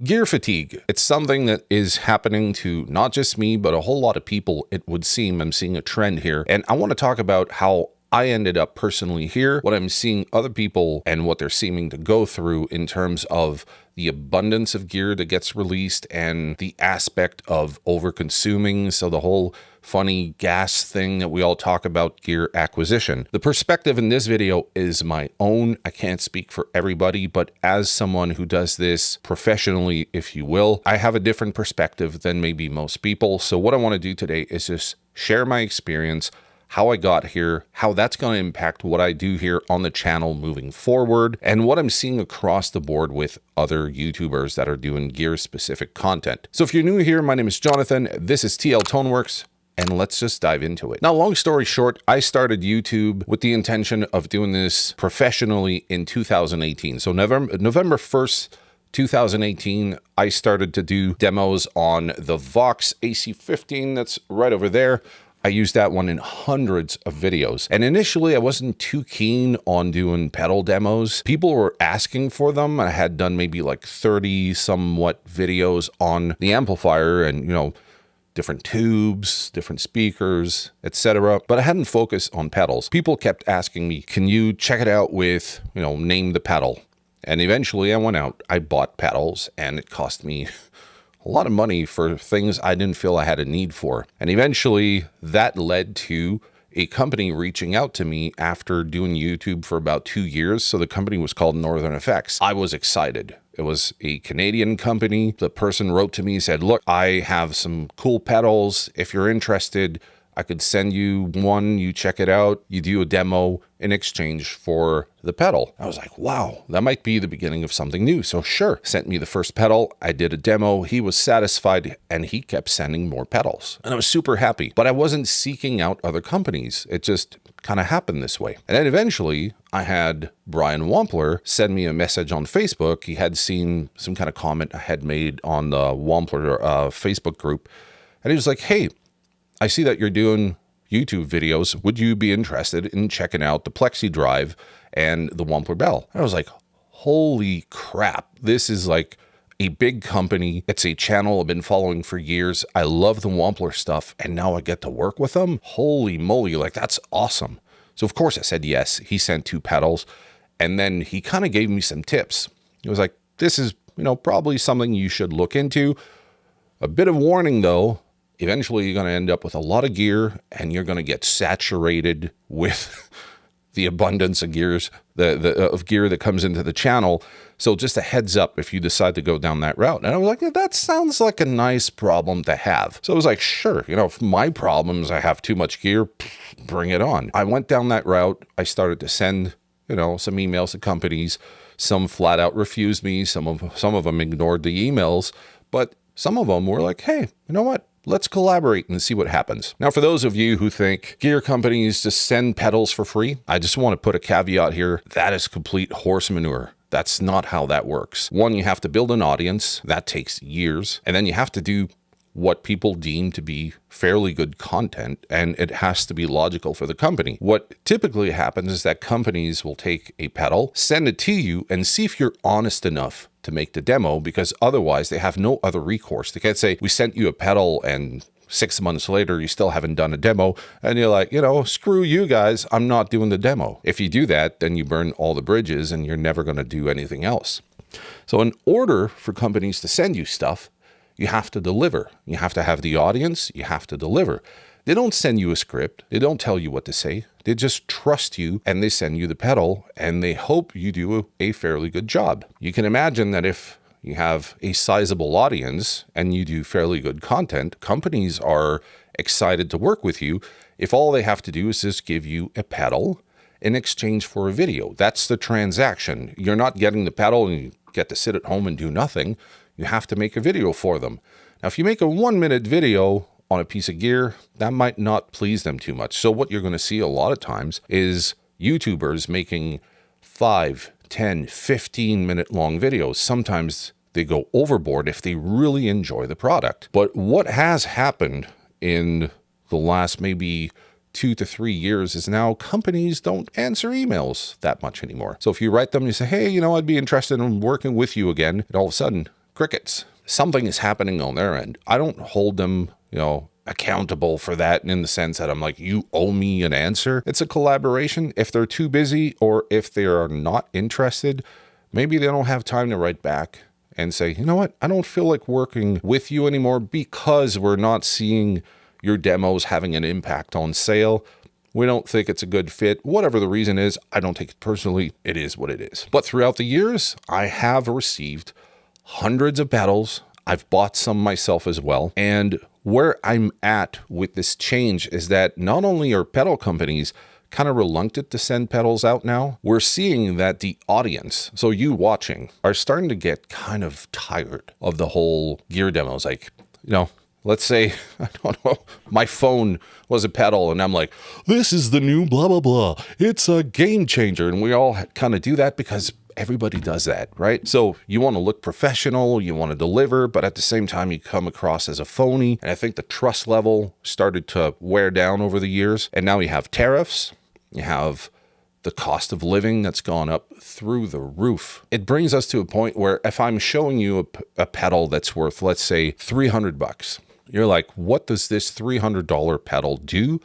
Gear fatigue. It's something that is happening to not just me, but a whole lot of people, it would seem. I'm seeing a trend here. And I want to talk about how I ended up personally here, what I'm seeing other people and what they're seeming to go through in terms of the abundance of gear that gets released and the aspect of over-consuming. So the whole funny gas thing that we all talk about, gear acquisition. The perspective in this video is my own. I can't speak for everybody, but as someone who does this professionally, if you will, I have a different perspective than maybe most people. So what I want to do today is just share my experience, how I got here, how that's going to impact what I do here on the channel moving forward, and what I'm seeing across the board with other YouTubers that are doing gear-specific content. So if you're new here, my name is Jonathan. This is TL Toneworks, and let's just dive into it. Now, long story short, I started YouTube with the intention of doing this professionally in 2018. So November 1st, 2018, I started to do demos on the Vox AC15 that's right over there. I used that one in hundreds of videos. And initially, I wasn't too keen on doing pedal demos. People were asking for them. I had done maybe like 30 somewhat videos on the amplifier and, different tubes, different speakers, etc. But I hadn't focused on pedals. People kept asking me, can you check it out with, name the pedal? And eventually I went out, I bought pedals, and it cost me a lot of money for things I didn't feel I had a need for. And eventually that led to a company reaching out to me after doing YouTube for about 2 years. So the company was called Northern Effects. I was excited. It was a Canadian company. The person wrote to me and said, look, I have some cool pedals. If you're interested, I could send you one, you check it out, you do a demo in exchange for the pedal. I was like, wow, that might be the beginning of something new. So sure, sent me the first pedal, I did a demo, he was satisfied, and he kept sending more pedals. And I was super happy, but I wasn't seeking out other companies. It just kind of happened this way. And then eventually I had Brian Wampler send me a message on Facebook. He had seen some kind of comment I had made on the Wampler Facebook group. And he was like, hey, I see that you're doing YouTube videos. Would you be interested in checking out the Plexi Drive and the Wampler Bell? And I was like, holy crap. This is like a big company. It's a channel I've been following for years. I love the Wampler stuff, and now I get to work with them. Holy moly, like that's awesome. So of course I said yes. He sent 2 pedals, and then he kind of gave me some tips. He was like, this is, probably something you should look into. A bit of warning though, eventually you're going to end up with a lot of gear, and you're going to get saturated with the abundance of gears, of gear that comes into the channel. So just a heads up if you decide to go down that route. And I was like, yeah, that sounds like a nice problem to have. So I was like, sure, if my problem is I have too much gear, bring it on. I went down that route. I started to send, some emails to companies. Some flat out refused me. Some of them ignored the emails, but some of them were like, hey, you know what? Let's collaborate and see what happens. Now, for those of you who think gear companies just send pedals for free, I just want to put a caveat here. That is complete horse manure. That's not how that works. One, you have to build an audience. That takes years. And then you have to do what people deem to be fairly good content, and it has to be logical for the company. What typically happens is that companies will take a pedal, send it to you, and see if you're honest enough to make the demo, because otherwise they have no other recourse. They can't say, we sent you a pedal and 6 months later you still haven't done a demo, and you're like, screw you guys, I'm not doing the demo. If you do that, then you burn all the bridges and you're never going to do anything else. So in order for companies to send you stuff, you have to deliver. You have to have the audience. You have to deliver. They don't send you a script. They don't tell you what to say. They just trust you, and they send you the pedal, and they hope you do a fairly good job. You can imagine that if you have a sizable audience and you do fairly good content, companies are excited to work with you if all they have to do is just give you a pedal in exchange for a video. That's the transaction. You're not getting the pedal and you get to sit at home and do nothing. You have to make a video for them. Now, if you make a 1-minute video on a piece of gear, that might not please them too much. So what you're going to see a lot of times is YouTubers making 5, 10, 15-minute long videos. Sometimes they go overboard if they really enjoy the product. But what has happened in the last maybe 2 to 3 years is now companies don't answer emails that much anymore. So if you write them, you say, hey, I'd be interested in working with you again. And all of a sudden, crickets. Something is happening on their end. I don't hold them, accountable for that in the sense that I'm like, you owe me an answer. It's a collaboration. If they're too busy or if they are not interested, maybe they don't have time to write back and say, you know what, I don't feel like working with you anymore because we're not seeing your demos having an impact on sale. We don't think it's a good fit. Whatever the reason is, I don't take it personally. It is what it is. But throughout the years, I have received hundreds of pedals. I've bought some myself as well. And where I'm at with this change is that not only are pedal companies kind of reluctant to send pedals out now, we're seeing that the audience, so you watching, are starting to get kind of tired of the whole gear demos. Like, let's say, I don't know, my phone was a pedal and I'm like, this is the new blah, blah, blah. It's a game changer. And we all kind of do that because everybody does that, right? So you want to look professional, you want to deliver, but at the same time, you come across as a phony. And I think the trust level started to wear down over the years. And now you have tariffs, you have the cost of living that's gone up through the roof. It brings us to a point where if I'm showing you a pedal that's worth, let's say, $300, you're like, what does this $300 pedal do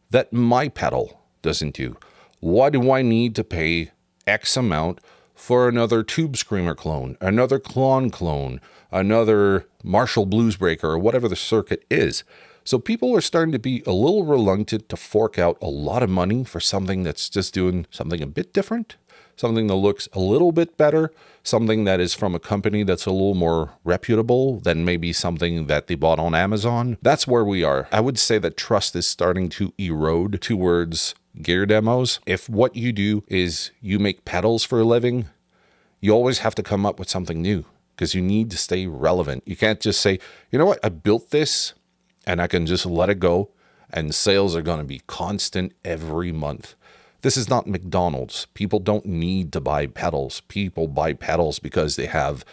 that my pedal doesn't do? Why do I need to pay X amount for another Tube Screamer clone, another Klon clone, another Marshall Bluesbreaker, or whatever the circuit is? So people are starting to be a little reluctant to fork out a lot of money for something that's just doing something a bit different, something that looks a little bit better, something that is from a company that's a little more reputable than maybe something that they bought on Amazon. That's where we are. I would say that trust is starting to erode towards gear demos. If what you do is you make pedals for a living, you always have to come up with something new because you need to stay relevant. You can't just say, you know what, I built this and I can just let it go and sales are going to be constant every month. This is not McDonald's. People don't need to buy pedals. People buy pedals because they have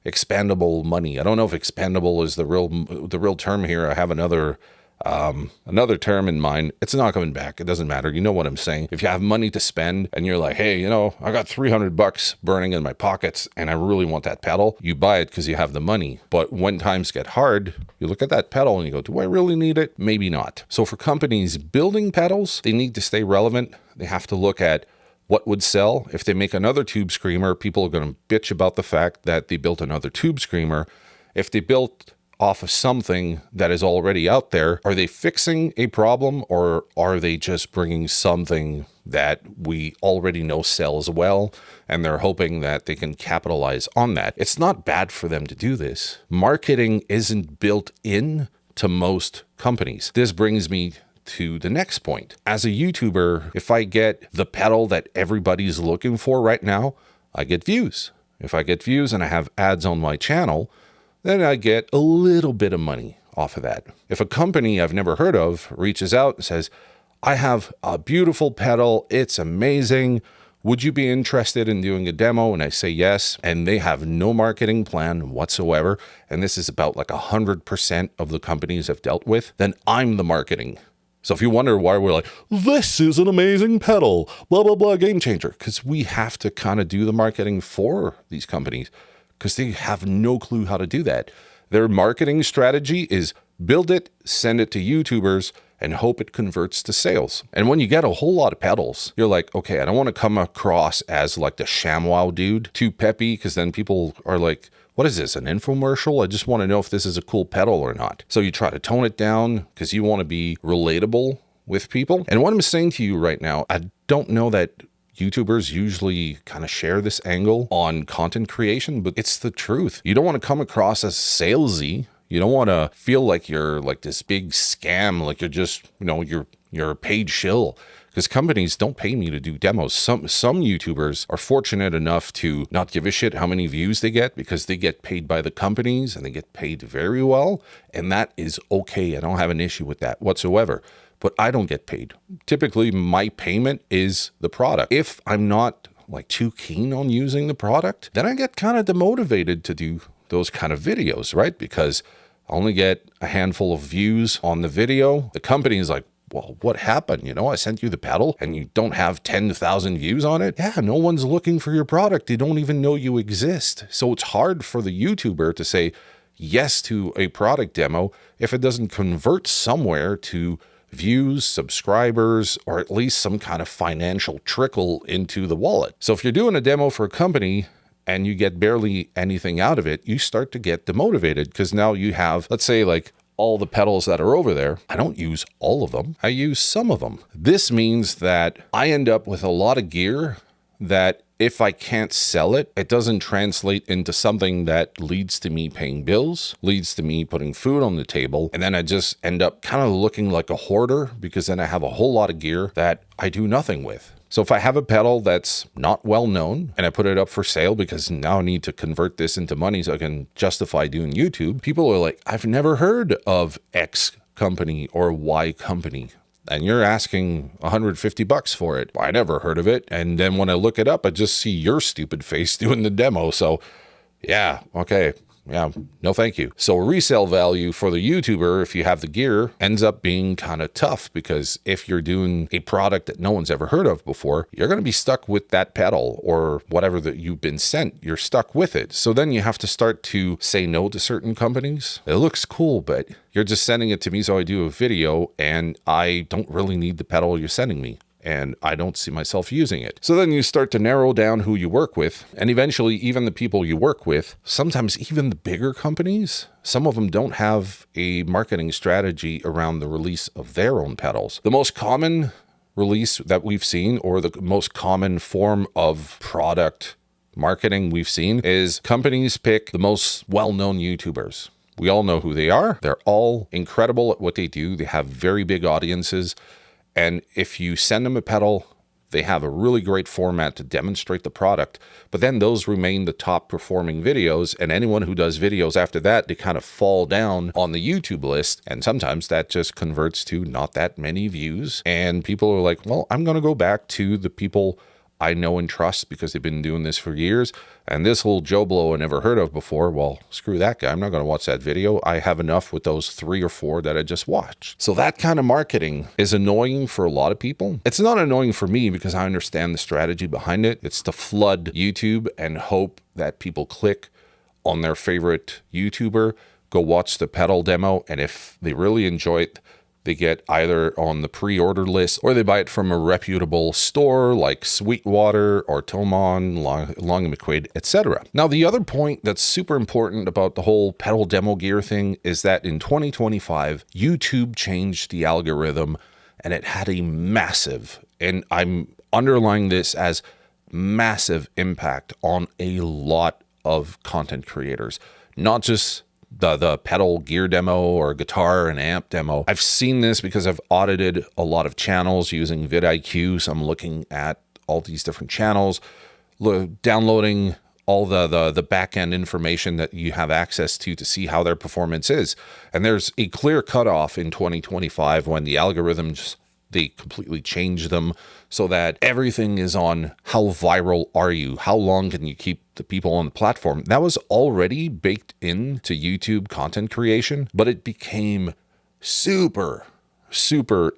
expendable money. I don't know if expendable is the real term here. I have another term in mind. It's not coming back. It doesn't matter. You know what I'm saying? If you have money to spend and you're like, hey, I got $300 burning in my pockets and I really want that pedal, you buy it because you have the money. But when times get hard, you look at that pedal and you go, do I really need it? Maybe not. So for companies building pedals, they need to stay relevant. They have to look at what would sell. If they make another Tube Screamer, people are going to bitch about the fact that they built another Tube Screamer. If they built off of something that is already out there, are they fixing a problem or are they just bringing something that we already know sells well and they're hoping that they can capitalize on that? It's not bad for them to do this. Marketing isn't built in to most companies. This brings me to the next point. As a YouTuber, if I get the pedal that everybody's looking for right now, I get views. If I get views and I have ads on my channel, then I get a little bit of money off of that. If a company I've never heard of reaches out and says, I have a beautiful pedal, it's amazing, would you be interested in doing a demo? And I say yes, and they have no marketing plan whatsoever, and this is about like 100% of the companies I've dealt with, then I'm the marketing. So if you wonder why we're like, this is an amazing pedal, blah, blah, blah, game changer, because we have to kind of do the marketing for these companies because they have no clue how to do that. Their marketing strategy is build it, send it to YouTubers, and hope it converts to sales. And when you get a whole lot of pedals, you're like, okay, I don't want to come across as like the ShamWow dude, too peppy, because then people are like, what is this, an infomercial? I just want to know if this is a cool pedal or not. So you try to tone it down because you want to be relatable with people. And what I'm saying to you right now, I don't know that YouTubers usually kind of share this angle on content creation, but it's the truth. You don't want to come across as salesy. You don't want to feel like you're like this big scam, like you're just, you're a paid shill. Because companies don't pay me to do demos. Some YouTubers are fortunate enough to not give a shit how many views they get because they get paid by the companies and they get paid very well. And that is okay. I don't have an issue with that whatsoever. But I don't get paid. Typically, my payment is the product. If I'm not like too keen on using the product, then I get kind of demotivated to do those kind of videos, right? Because I only get a handful of views on the video. The company is like, well, what happened? You know, I sent you the pedal and you don't have 10,000 views on it. Yeah, no one's looking for your product. They don't even know you exist. So it's hard for the YouTuber to say yes to a product demo if it doesn't convert somewhere to views, subscribers, or at least some kind of financial trickle into the wallet. So if you're doing a demo for a company and you get barely anything out of it, you start to get demotivated because now you have, let's say, like all the pedals that are over there. I don't use all of them. I use some of them. This means that I end up with a lot of gear that if I can't sell it, it doesn't translate into something that leads to me paying bills, leads to me putting food on the table. And then I just end up kind of looking like a hoarder because then I have a whole lot of gear that I do nothing with. So if I have a pedal that's not well known and I put it up for sale because now I need to convert this into money so I can justify doing YouTube, people are like, I've never heard of X company or Y company. And you're asking $150 for it. I never heard of it. And then when I look it up, I just see your stupid face doing the demo. So yeah, okay. Yeah, no thank you. So resale value for the YouTuber, if you have the gear, ends up being kind of tough because if you're doing a product that no one's ever heard of before, you're going to be stuck with that pedal or whatever that you've been sent. You're stuck with it. So then you have to start to say no to certain companies. It looks cool, but you're just sending it to me so I do a video and I don't really need the pedal you're sending me. And I don't see myself using it. So then you start to narrow down who you work with. And eventually, even the people you work with, sometimes even the bigger companies, some of them don't have a marketing strategy around the release of their own pedals. The most common release that we've seen, or the most common form of product marketing we've seen, is companies pick the most well-known YouTubers. We all know who they are. They're all incredible at what they do. They have very big audiences. And if you send them a pedal, they have a really great format to demonstrate the product, but then those remain the top performing videos. And anyone who does videos after that, they kind of fall down on the YouTube list. And sometimes that just converts to not that many views. And people are like, well, I'm going to go back to the people I know and trust because they've been doing this for years. And this little Joe Blow I never heard of before, well, screw that guy. I'm not going to watch that video. I have enough with those 3 or 4 that I just watched. So that kind of marketing is annoying for a lot of people. It's not annoying for me because I understand the strategy behind it. It's to flood YouTube and hope that people click on their favorite YouTuber, go watch the pedal demo, and if they really enjoy it, they get either on the pre-order list or they buy it from a reputable store like Sweetwater or Tomon, Long and McQuaid, etc. Now, the other point that's super important about the whole pedal demo gear thing is that in 2025, YouTube changed the algorithm and it had a massive, and I'm underlining this as massive, impact on a lot of content creators, not just the pedal gear demo or guitar and amp demo. I've seen this because I've audited a lot of channels using vidIQ. So I'm looking at all these different channels, downloading all the back-end information that you have access to see how their performance is. And there's a clear cutoff in 2025 when the algorithms, they completely change them so that everything is on how viral are you? How long can you keep the people on the platform? That was already baked into YouTube content creation, but it became super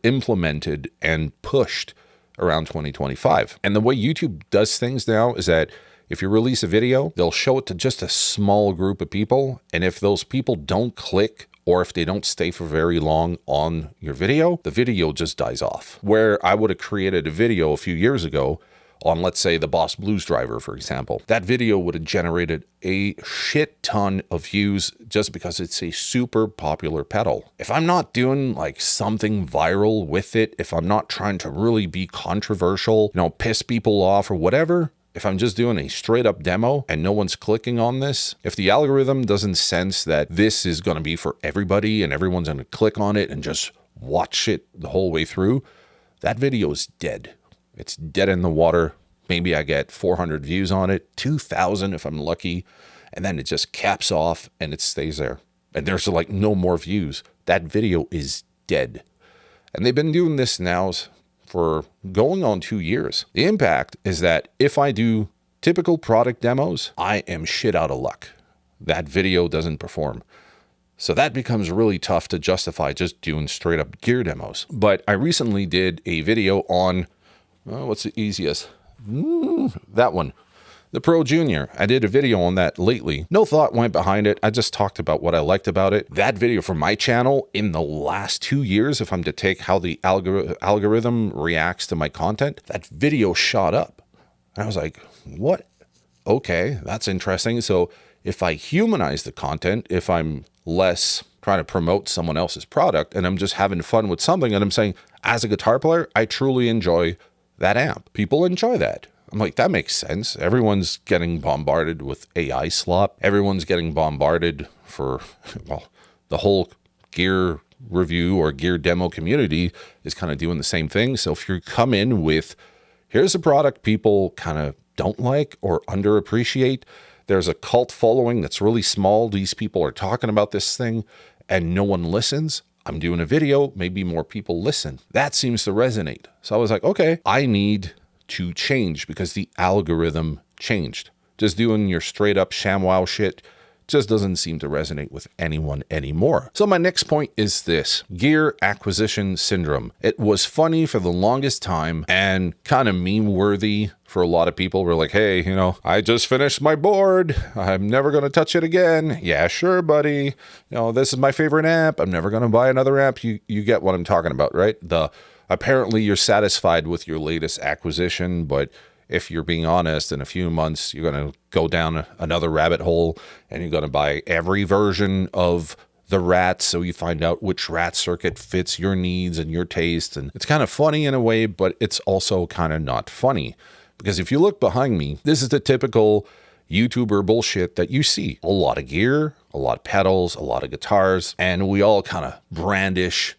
implemented and pushed around 2025. And the way YouTube does things now is that if you release a video, they'll show it to just a small group of people. And if those people don't click or if they don't stay for very long on your video, the video just dies off. Where I would have created a video a few years ago on, let's say, the Boss Blues Driver, for example, that video would have generated a shit ton of views just because it's a super popular pedal. If I'm not doing like something viral with it, if I'm not trying to really be controversial, piss people off or whatever, if I'm just doing a straight up demo and no one's clicking on this, if the algorithm doesn't sense that this is going to be for everybody and everyone's going to click on it and just watch it the whole way through, that video is dead. It's dead in the water. Maybe I get 400 views on it, 2,000 if I'm lucky, and then it just caps off and it stays there. And there's like no more views. That video is dead. And they've been doing this now for going on 2 years. The impact is that if I do typical product demos, I am shit out of luck. That video doesn't perform. So that becomes really tough to justify just doing straight up gear demos. But I recently did a video on, what's the easiest? That one. The Pro Junior. I did a video on that lately. No thought went behind it. I just talked about what I liked about it. That video for my channel in the last 2 years, if I'm to take how the algorithm reacts to my content, that video shot up. And I was like, what? Okay, that's interesting. So if I humanize the content, if I'm less trying to promote someone else's product and I'm just having fun with something and I'm saying, as a guitar player, I truly enjoy that amp. People enjoy that. I'm like, that makes sense. Everyone's getting bombarded with AI slop. Everyone's getting bombarded for, well, the whole gear review or gear demo community is kind of doing the same thing. So if you come in with, here's a product people kind of don't like or underappreciate, there's a cult following that's really small. These people are talking about this thing and no one listens. I'm doing a video, maybe more people listen. That seems to resonate. So I was like, okay, I need to change because the algorithm changed. Just doing your straight up ShamWow shit just doesn't seem to resonate with anyone anymore. So my next point is this: gear acquisition syndrome. It was funny for the longest time and kind of meme worthy for a lot of people. We're like, hey, you know, I just finished my board. I'm never going to touch it again. Yeah, sure, buddy. You know, this is my favorite amp. I'm never going to buy another amp. You get what I'm talking about, right? Apparently you're satisfied with your latest acquisition, but if you're being honest, in a few months, you're going to go down another rabbit hole and you're going to buy every version of the rat so you find out which rat circuit fits your needs and your taste. And it's kind of funny in a way, but it's also kind of not funny. Because if you look behind me, this is the typical YouTuber bullshit that you see. A lot of gear, a lot of pedals, a lot of guitars, and we all kind of brandish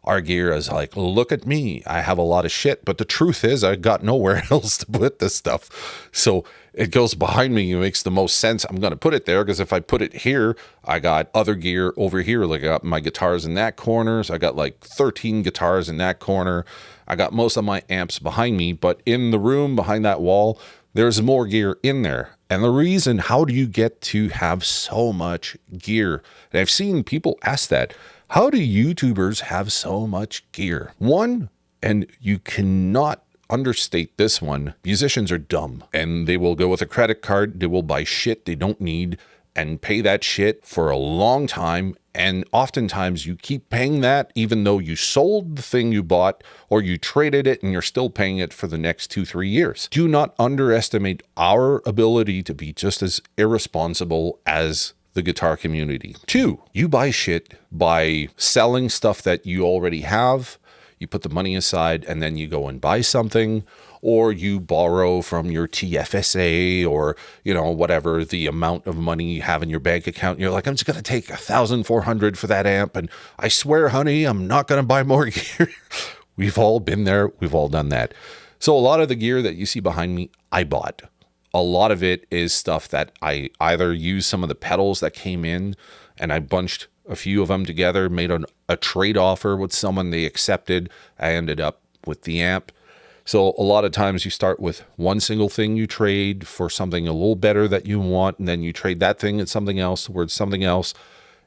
our gear as like, look at me, I have a lot of shit. But the truth is I got nowhere else to put this stuff. So it goes behind me. It makes the most sense. I'm going to put it there because if I put it here, I got other gear over here. Like I got my guitars in that corner. So I got like 13 guitars in that corner. I got most of my amps behind me, but in the room behind that wall, there's more gear in there. And the reason, how do you get to have so much gear? And I've seen people ask that. How do YouTubers have so much gear? One, and you cannot understate this one, musicians are dumb and they will go with a credit card. They will buy shit they don't need and pay that shit for a long time. And oftentimes you keep paying that even though you sold the thing you bought or you traded it and you're still paying it for the next 2-3 years. Do not underestimate our ability to be just as irresponsible as the guitar community. 2, you buy shit by selling stuff that you already have. You put the money aside and then you go and buy something, or you borrow from your TFSA or, you know, whatever the amount of money you have in your bank account. You're like, I'm just going to take $1,400 for that amp. And I swear, honey, I'm not going to buy more gear. We've all been there. We've all done that. So a lot of the gear that you see behind me, I bought. A lot of it is stuff that I either used some of the pedals that came in and I bunched a few of them together, made a trade offer with someone, they accepted. I ended up with the amp. So a lot of times you start with one single thing you trade for something a little better that you want, and then you trade that thing and something else towards something else.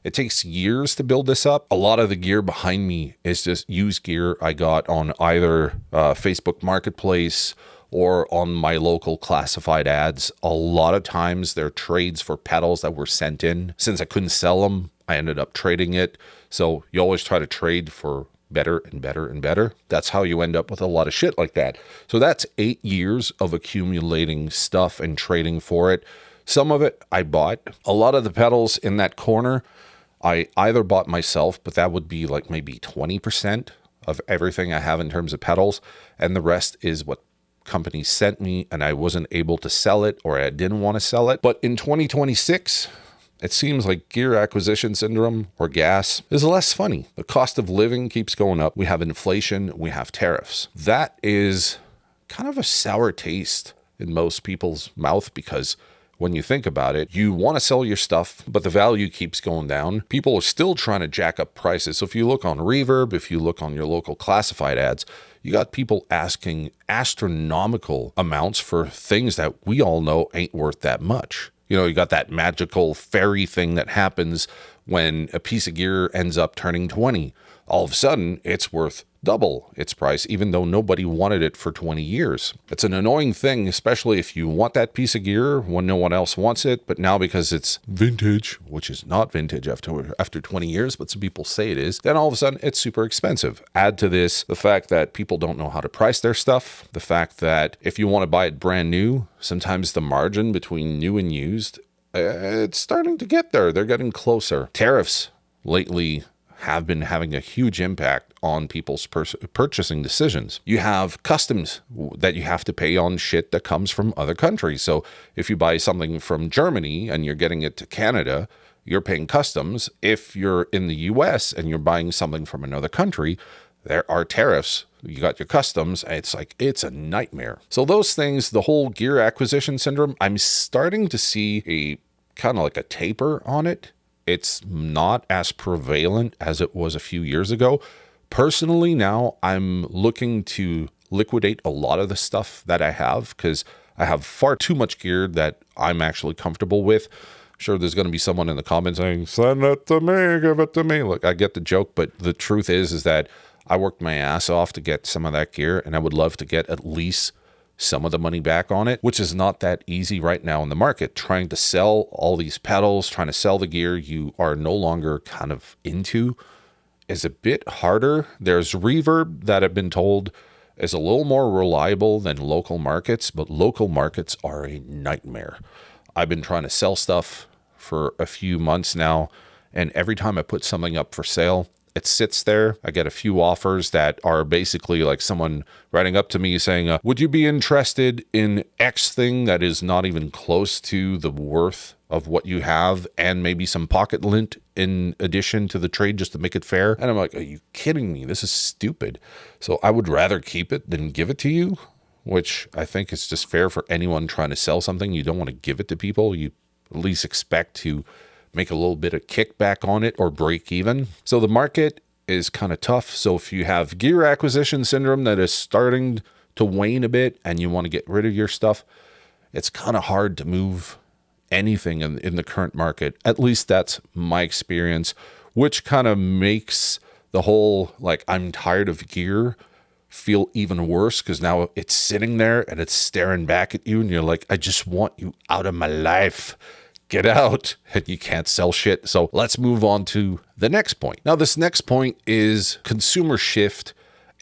It takes years to build this up. A lot of the gear behind me is just used gear I got on either Facebook Marketplace or on my local classified ads. A lot of times they're trades for pedals that were sent in. Since I couldn't sell them, I ended up trading it. So you always try to trade for better and better and better. That's how you end up with a lot of shit like that. So that's 8 years of accumulating stuff and trading for it. Some of it I bought. A lot of the pedals in that corner, I either bought myself, but that would be like maybe 20% of everything I have in terms of pedals. And the rest is what companies sent me and I wasn't able to sell it or I didn't want to sell it. But in 2026, it seems like gear acquisition syndrome or gas is less funny. The cost of living keeps going up. We have inflation, we have tariffs. That is kind of a sour taste in most people's mouth because when you think about it, you want to sell your stuff, but the value keeps going down. People are still trying to jack up prices. So if you look on Reverb, if you look on your local classified ads, you got people asking astronomical amounts for things that we all know ain't worth that much. You know, you got that magical fairy thing that happens when a piece of gear ends up turning 20. All of a sudden, it's worth double its price, even though nobody wanted it for 20 years. It's an annoying thing, especially if you want that piece of gear when no one else wants it. But now because it's vintage, which is not vintage after 20 years, but some people say it is, then all of a sudden it's super expensive. Add to this the fact that people don't know how to price their stuff, the fact that if you want to buy it brand new, sometimes the margin between new and used, it's starting to get there. They're getting closer. Tariffs lately have been having a huge impact on people's purchasing decisions. You have customs that you have to pay on shit that comes from other countries. So if you buy something from Germany and you're getting it to Canada, you're paying customs. If you're in the US and you're buying something from another country, there are tariffs. You got your customs. It's a nightmare. So those things, the whole gear acquisition syndrome, I'm starting to see a kind of like a taper on it. It's not as prevalent as it was a few years ago. Personally, now I'm looking to liquidate a lot of the stuff that I have because I have far too much gear that I'm actually comfortable with. I'm sure there's going to be someone in the comments saying, send it to me, give it to me. Look, I get the joke, but the truth is that I worked my ass off to get some of that gear, and I would love to get at least some of the money back on it, which is not that easy right now in the market. Trying to sell all these pedals, trying to sell the gear you are no longer kind of into is a bit harder. There's Reverb that I've been told is a little more reliable than local markets, but local markets are a nightmare. I've been trying to sell stuff for a few months now, and every time I put something up for sale, it sits there. I get a few offers that are basically like someone writing up to me saying, would you be interested in X thing that is not even close to the worth of what you have, and maybe some pocket lint in addition to the trade just to make it fair? And I'm like, are you kidding me? This is stupid. So I would rather keep it than give it to you, which I think is just fair for anyone trying to sell something. You don't want to give it to people. You at least expect to make a little bit of kickback on it or break even. So the market is kind of tough. So if you have gear acquisition syndrome that is starting to wane a bit and you want to get rid of your stuff, it's kind of hard to move anything in the current market. At least that's my experience, which kind of makes the whole, like, I'm tired of gear feel even worse because now it's sitting there and it's staring back at you and you're like, I just want you out of my life. Get out, and you can't sell shit. So let's move on to the next point. Now, this next point is consumer shift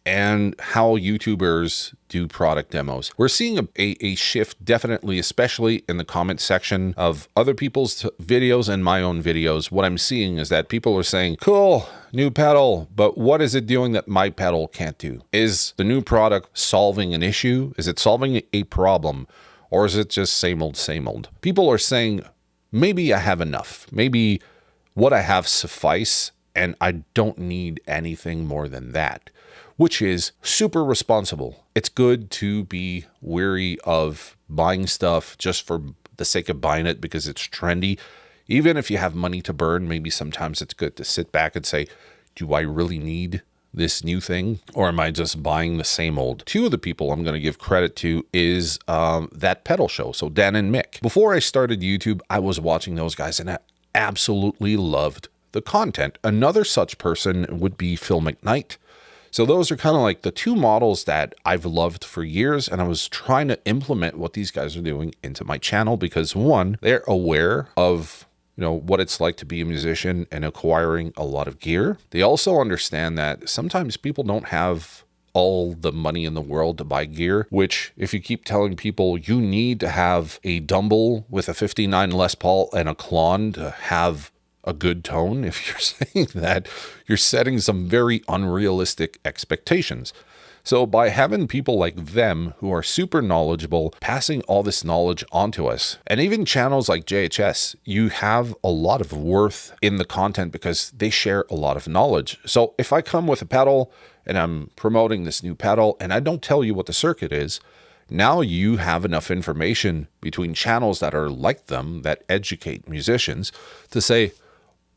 and how YouTubers do product demos. We're seeing a shift, definitely, especially in the comment section of other people's videos and my own videos. What I'm seeing is that people are saying, cool, new pedal, but what is it doing that my pedal can't do? Is the new product solving an issue? Is it solving a problem? Or is it just same old, same old? People are saying, maybe I have enough. Maybe what I have suffice, and I don't need anything more than that, which is super responsible. It's good to be wary of buying stuff just for the sake of buying it because it's trendy. Even if you have money to burn, maybe sometimes it's good to sit back and say, do I really need this new thing, or am I just buying the same old? Two of the people I'm going to give credit to is that pedal show. So Dan and Mick. Before I started YouTube, I was watching those guys and I absolutely loved the content. Another such person would be Phil McKnight. So those are kind of like the two models that I've loved for years, and I was trying to implement what these guys are doing into my channel because, one, they're aware of what it's like to be a musician and acquiring a lot of gear. They also understand that sometimes people don't have all the money in the world to buy gear, which if you keep telling people you need to have a Dumble with a 59 Les Paul and a Klon to have a good tone, if you're saying that, you're setting some very unrealistic expectations. So by having people like them who are super knowledgeable, passing all this knowledge onto us, and even channels like JHS, you have a lot of worth in the content because they share a lot of knowledge. So if I come with a pedal and I'm promoting this new pedal and I don't tell you what the circuit is, now you have enough information between channels that are like them, that educate musicians, to say,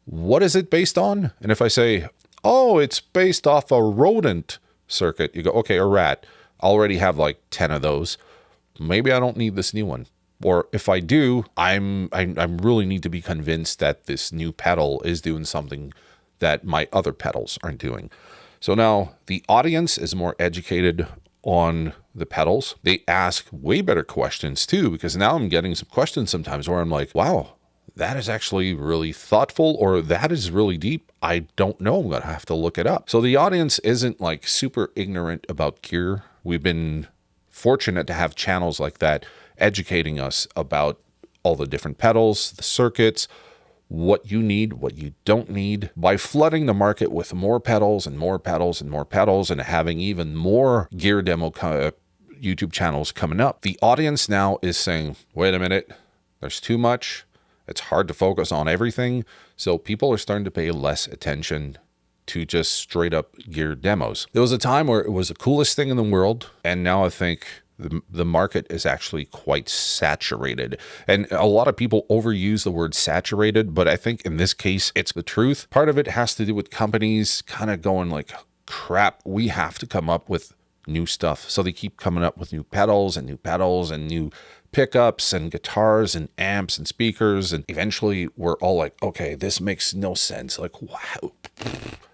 what is it based on? And if I say, oh, it's based off a rodent circuit, you go, okay, a rat. I already have like 10 of those. Maybe I don't need this new one. Or if I do, I really need to be convinced that this new pedal is doing something that my other pedals aren't doing. So now the audience is more educated on the pedals. They ask way better questions too, because now I'm getting some questions sometimes where I'm like, wow, that is actually really thoughtful, or that is really deep. I don't know. I'm going to have to look it up. So the audience isn't like super ignorant about gear. We've been fortunate to have channels like that educating us about all the different pedals, the circuits, what you need, what you don't need. By flooding the market with more pedals and more pedals and more pedals, and having even more gear demo YouTube channels coming up, the audience now is saying, wait a minute, there's too much. It's hard to focus on everything. So people are starting to pay less attention to just straight up gear demos. There was a time where it was the coolest thing in the world, and now I think the market is actually quite saturated. And a lot of people overuse the word saturated, but I think in this case, it's the truth. Part of it has to do with companies kind of going like, crap, we have to come up with new stuff. So they keep coming up with new pedals and new pickups and guitars and amps and speakers. And eventually we're all like, okay, this makes no sense. Like, wow.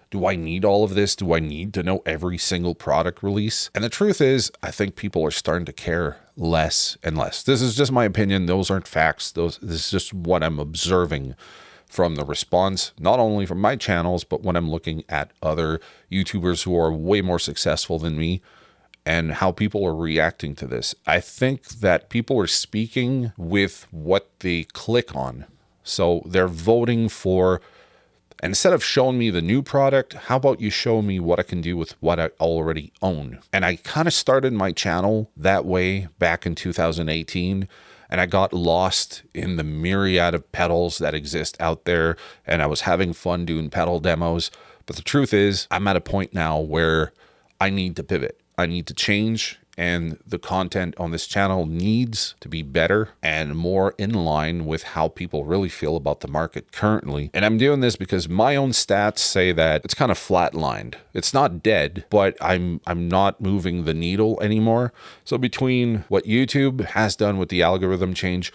Do I need all of this? Do I need to know every single product release? And the truth is, I think people are starting to care less and less. This is just my opinion. Those aren't facts. This is just what I'm observing from the response, not only from my channels, but when I'm looking at other YouTubers who are way more successful than me and how people are reacting to this. I think that people are speaking with what they click on. So they're voting for, instead of showing me the new product, how about you show me what I can do with what I already own? And I kind of started my channel that way back in 2018, and I got lost in the myriad of pedals that exist out there, and I was having fun doing pedal demos. But the truth is, I'm at a point now where I need to pivot. I need to change, and the content on this channel needs to be better and more in line with how people really feel about the market currently. And I'm doing this because my own stats say that it's kind of flatlined. It's not dead, but I'm not moving the needle anymore. So between what YouTube has done with the algorithm change,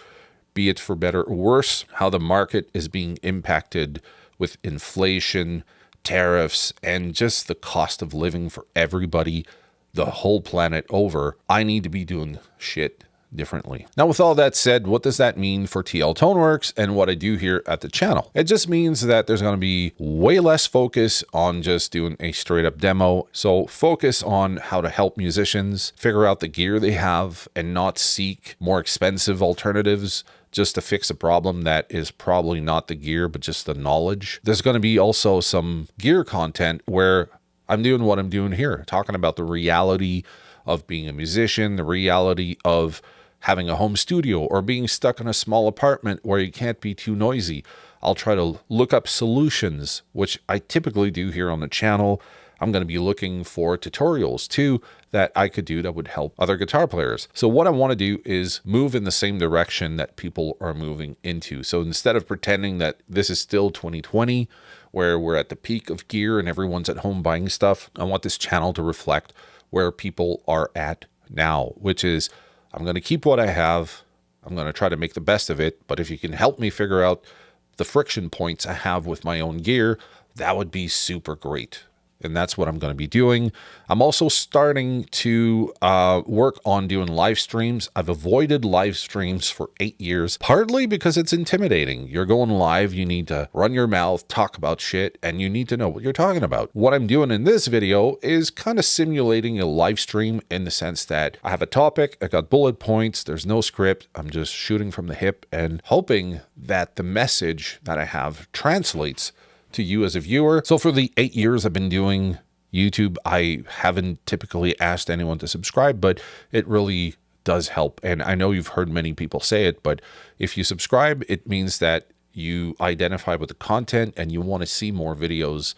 be it for better or worse, how the market is being impacted with inflation, tariffs, and just the cost of living for everybody the whole planet over, I need to be doing shit differently. Now, with all that said, what does that mean for TL Toneworks and what I do here at the channel? It just means that there's going to be way less focus on just doing a straight up demo. So focus on how to help musicians figure out the gear they have and not seek more expensive alternatives just to fix a problem that is probably not the gear, but just the knowledge. There's going to be also some gear content where I'm doing what I'm doing here, talking about the reality of being a musician, the reality of having a home studio or being stuck in a small apartment where you can't be too noisy. I'll try to look up solutions, which I typically do here on the channel. I'm going to be looking for tutorials too that I could do that would help other guitar players. So what I want to do is move in the same direction that people are moving into. So instead of pretending that this is still 2020, where we're at the peak of gear and everyone's at home buying stuff, I want this channel to reflect where people are at now, which is I'm going to keep what I have. I'm going to try to make the best of it. But if you can help me figure out the friction points I have with my own gear, that would be super great. And that's what I'm going to be doing. I'm also starting to work on doing live streams. I've avoided live streams for 8 years, partly because it's intimidating. You're going live, you need to run your mouth, talk about shit, and you need to know what you're talking about. What I'm doing in this video is kind of simulating a live stream in the sense that I have a topic, I got bullet points, there's no script, I'm just shooting from the hip and hoping that the message that I have translates to you as a viewer. So for the 8 years I've been doing YouTube, I haven't typically asked anyone to subscribe, but it really does help. And I know you've heard many people say it, but if you subscribe, it means that you identify with the content and you want to see more videos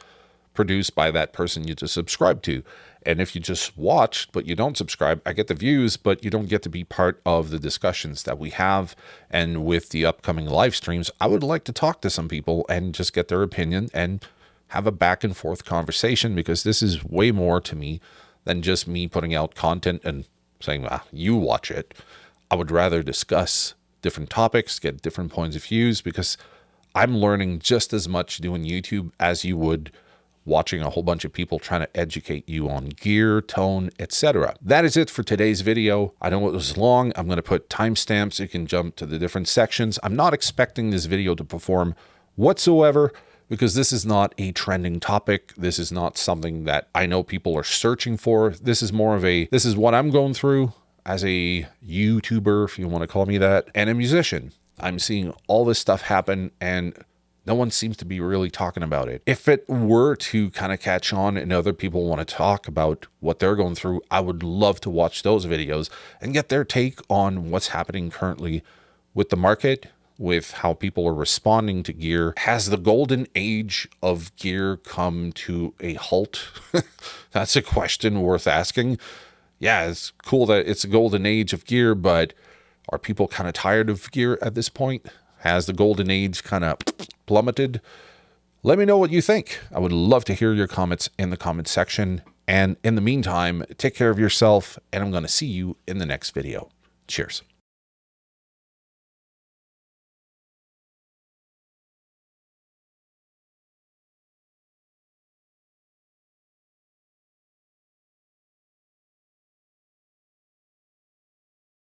produced by that person you just subscribe to. And if you just watch, but you don't subscribe, I get the views, but you don't get to be part of the discussions that we have. And with the upcoming live streams, I would like to talk to some people and just get their opinion and have a back and forth conversation, because this is way more to me than just me putting out content and saying, you watch it. I would rather discuss different topics, get different points of views, because I'm learning just as much doing YouTube as you would watching a whole bunch of people trying to educate you on gear, tone, etc. That is it for today's video. I know it was long. I'm going to put timestamps so you can jump to the different sections. I'm not expecting this video to perform whatsoever because this is not a trending topic. This is not something that I know people are searching for. This is more of this is what I'm going through as a YouTuber, if you want to call me that, and a musician. I'm seeing all this stuff happen and no one seems to be really talking about it. If it were to kind of catch on and other people want to talk about what they're going through, I would love to watch those videos and get their take on what's happening currently with the market, with how people are responding to gear. Has the golden age of gear come to a halt? That's a question worth asking. Yeah, it's cool that it's a golden age of gear, but are people kind of tired of gear at this point? Has the golden age kind of plummeted? Let me know what you think. I would love to hear your comments in the comment section. And in the meantime, take care of yourself, and I'm going to see you in the next video. Cheers.